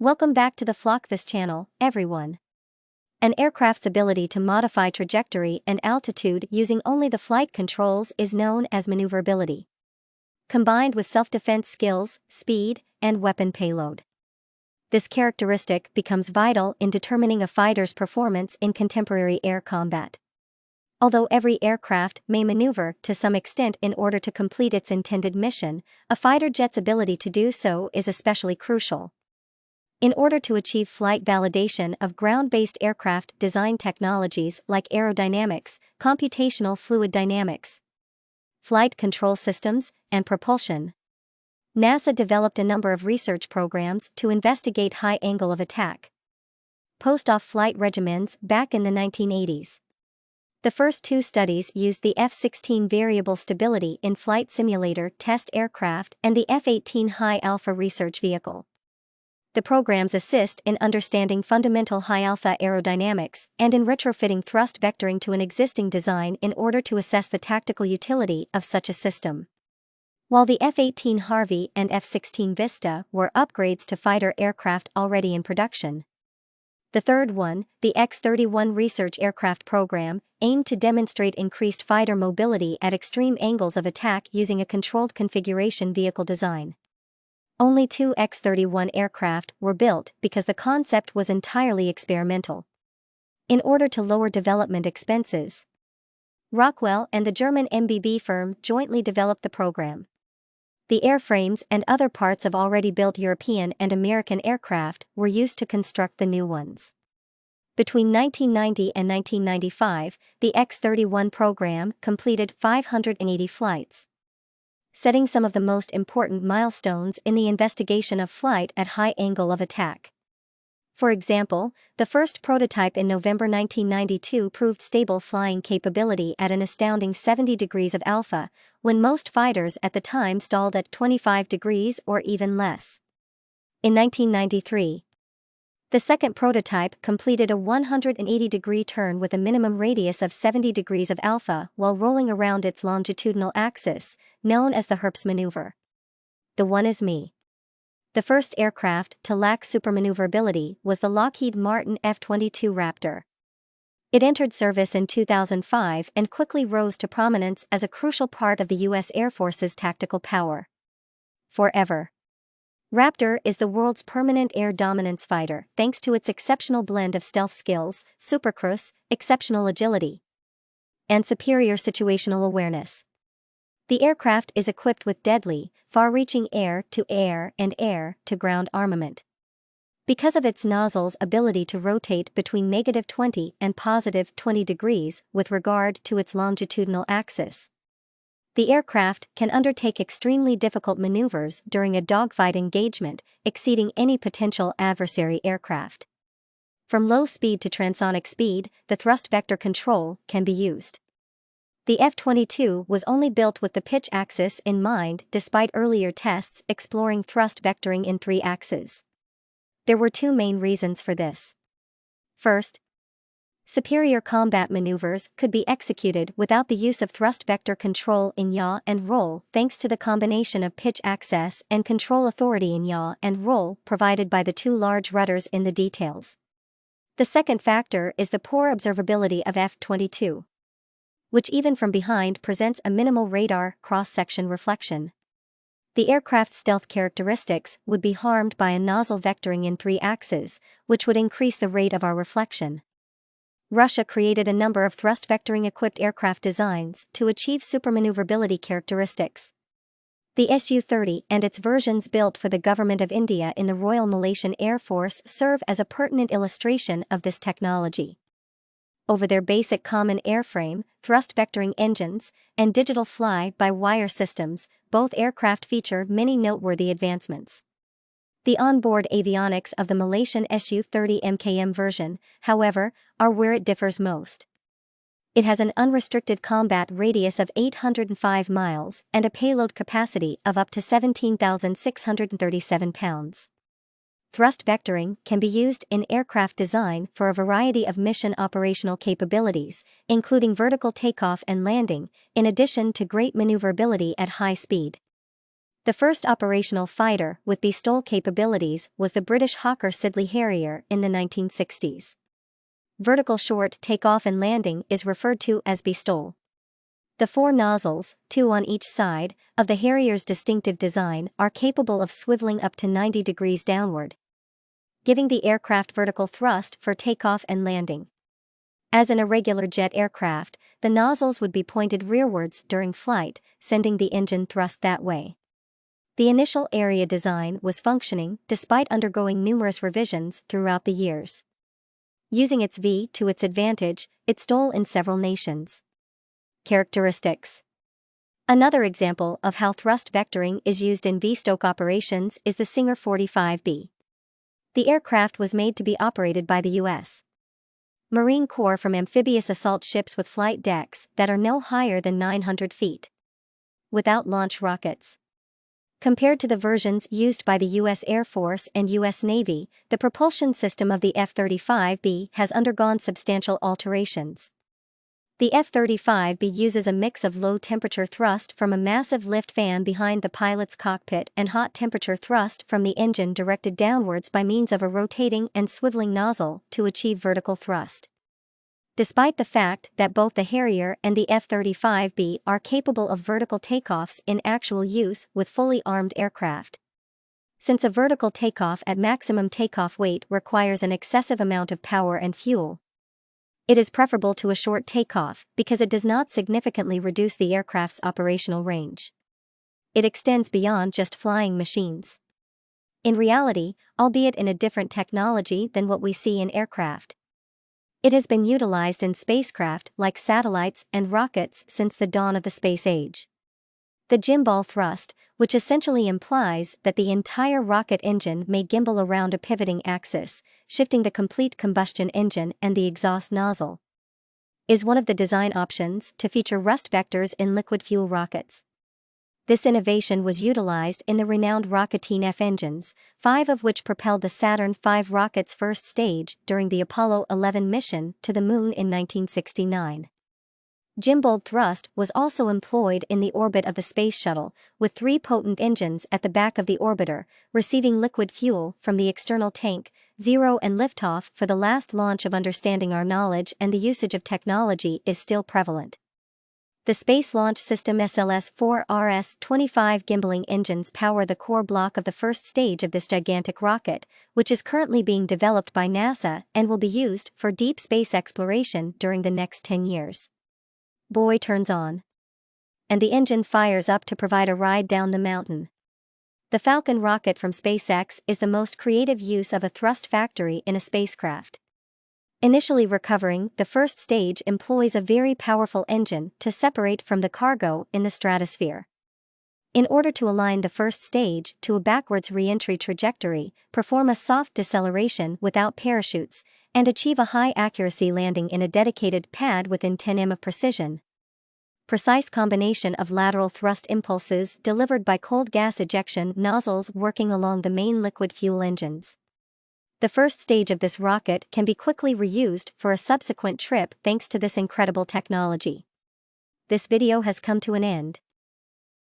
Welcome back to the Flock This channel, everyone. An aircraft's ability to modify trajectory and altitude using only the flight controls is known as maneuverability. Combined with self-defense skills, speed, and weapon payload. This characteristic becomes vital in determining a fighter's performance in contemporary air combat. Although every aircraft may maneuver to some extent in order to complete its intended mission, a fighter jet's ability to do so is especially crucial. In order to achieve flight validation of ground-based aircraft design technologies like aerodynamics, computational fluid dynamics, flight control systems, and propulsion, NASA developed a number of research programs to investigate high angle of attack. Post-off flight regimens back in the 1980s. The first two studies used the F-16 Variable Stability in Flight Simulator test aircraft and the F-18 High Alpha research vehicle. The programs assist in understanding fundamental high-alpha aerodynamics and in retrofitting thrust vectoring to an existing design in order to assess the tactical utility of such a system. While the F-18 Harvey and F-16 Vista were upgrades to fighter aircraft already in production. The third one, the X-31 Research Aircraft Program, aimed to demonstrate increased fighter mobility at extreme angles of attack using a controlled configuration vehicle design. Only two X-31 aircraft were built because the concept was entirely experimental. In order to lower development expenses, Rockwell and the German MBB firm jointly developed the program. The airframes and other parts of already built European and American aircraft were used to construct the new ones. Between 1990 and 1995, the X-31 program completed 580 flights, setting some of the most important milestones in the investigation of flight at high angle of attack. For example, the first prototype in November 1992 proved stable flying capability at an astounding 70 degrees of alpha, when most fighters at the time stalled at 25 degrees or even less. In 1993, the second prototype completed a 180-degree turn with a minimum radius of 70 degrees of alpha while rolling around its longitudinal axis, known as the Herpes maneuver. The one is me. The first aircraft to lack supermaneuverability was the Lockheed Martin F-22 Raptor. It entered service in 2005 and quickly rose to prominence as a crucial part of the U.S. Air Force's tactical power. Forever. Raptor is the world's permanent air dominance fighter thanks to its exceptional blend of stealth skills, supercruise, exceptional agility, and superior situational awareness. The aircraft is equipped with deadly, far-reaching air-to-air and air-to-ground armament. Because of its nozzle's ability to rotate between -20 and +20 degrees with regard to its longitudinal axis, the aircraft can undertake extremely difficult maneuvers during a dogfight engagement, exceeding any potential adversary aircraft. From low speed to transonic speed, the thrust vector control can be used. The F-22 was only built with the pitch axis in mind despite earlier tests exploring thrust vectoring in 3 axes. There were two main reasons for this. First, superior combat maneuvers could be executed without the use of thrust vector control in yaw and roll thanks to the combination of pitch access and control authority in yaw and roll provided by the two large rudders in the details. The second factor is the poor observability of F-22, which even from behind presents a minimal radar cross-section reflection. The aircraft's stealth characteristics would be harmed by a nozzle vectoring in 3 axes, which would increase the rate of our reflection. Russia created a number of thrust vectoring-equipped aircraft designs to achieve supermaneuverability characteristics. The Su-30 and its versions built for the Government of India in the Royal Malaysian Air Force serve as a pertinent illustration of this technology. Over their basic common airframe, thrust vectoring engines, and digital fly-by-wire systems, both aircraft feature many noteworthy advancements. The onboard avionics of the Malaysian Su-30 MKM version, however, are where it differs most. It has an unrestricted combat radius of 805 miles and a payload capacity of up to 17,637 pounds. Thrust vectoring can be used in aircraft design for a variety of mission operational capabilities, including vertical takeoff and landing, in addition to great maneuverability at high speed. The first operational fighter with B-STOL capabilities was the British Hawker Siddeley Harrier in the 1960s. Vertical short takeoff and landing is referred to as B-STOL. The 4 nozzles, 2 on each side, of the Harrier's distinctive design are capable of swiveling up to 90 degrees downward, giving the aircraft vertical thrust for takeoff and landing. As in a regular jet aircraft, the nozzles would be pointed rearwards during flight, sending the engine thrust that way. The initial area design was functioning despite undergoing numerous revisions throughout the years. Using its V to its advantage, it stole in several nations. Characteristics. Another example of how thrust vectoring is used in V-STOL operations is the Singer 45B. The aircraft was made to be operated by the U.S. Marine Corps from amphibious assault ships with flight decks that are no higher than 900 feet. Without launch rockets. Compared to the versions used by the U.S. Air Force and U.S. Navy, the propulsion system of the F-35B has undergone substantial alterations. The F-35B uses a mix of low-temperature thrust from a massive lift fan behind the pilot's cockpit and hot-temperature thrust from the engine directed downwards by means of a rotating and swiveling nozzle to achieve vertical thrust. Despite the fact that both the Harrier and the F-35B are capable of vertical takeoffs in actual use with fully armed aircraft. Since a vertical takeoff at maximum takeoff weight requires an excessive amount of power and fuel, it is preferable to a short takeoff because it does not significantly reduce the aircraft's operational range. It extends beyond just flying machines. In reality, albeit in a different technology than what we see in aircraft, it has been utilized in spacecraft like satellites and rockets since the dawn of the space age. The gimbal thrust, which essentially implies that the entire rocket engine may gimbal around a pivoting axis, shifting the complete combustion engine and the exhaust nozzle, is one of the design options to feature thrust vectors in liquid fuel rockets. This innovation was utilized in the renowned Rocketdyne F engines, 5 of which propelled the Saturn V rocket's first stage during the Apollo 11 mission to the Moon in 1969. Gimbal thrust was also employed in the orbit of the Space Shuttle, with 3 potent engines at the back of the orbiter, receiving liquid fuel from the external tank, 0 and liftoff for the last launch of understanding our knowledge and the usage of technology is still prevalent. The Space Launch System SLS-4 RS-25 gimbaling engines power the core block of the first stage of this gigantic rocket, which is currently being developed by NASA and will be used for deep space exploration during the next 10 years. Buoy turns on, and the engine fires up to provide a ride down the mountain. The Falcon rocket from SpaceX is the most creative use of a thrust factory in a spacecraft. Initially recovering, the first stage employs a very powerful engine to separate from the cargo in the stratosphere. In order to align the first stage to a backwards re-entry trajectory, perform a soft deceleration without parachutes, and achieve a high-accuracy landing in a dedicated pad within 10 m of precision. Precise combination of lateral thrust impulses delivered by cold gas ejection nozzles working along the main liquid fuel engines. The first stage of this rocket can be quickly reused for a subsequent trip thanks to this incredible technology. This video has come to an end.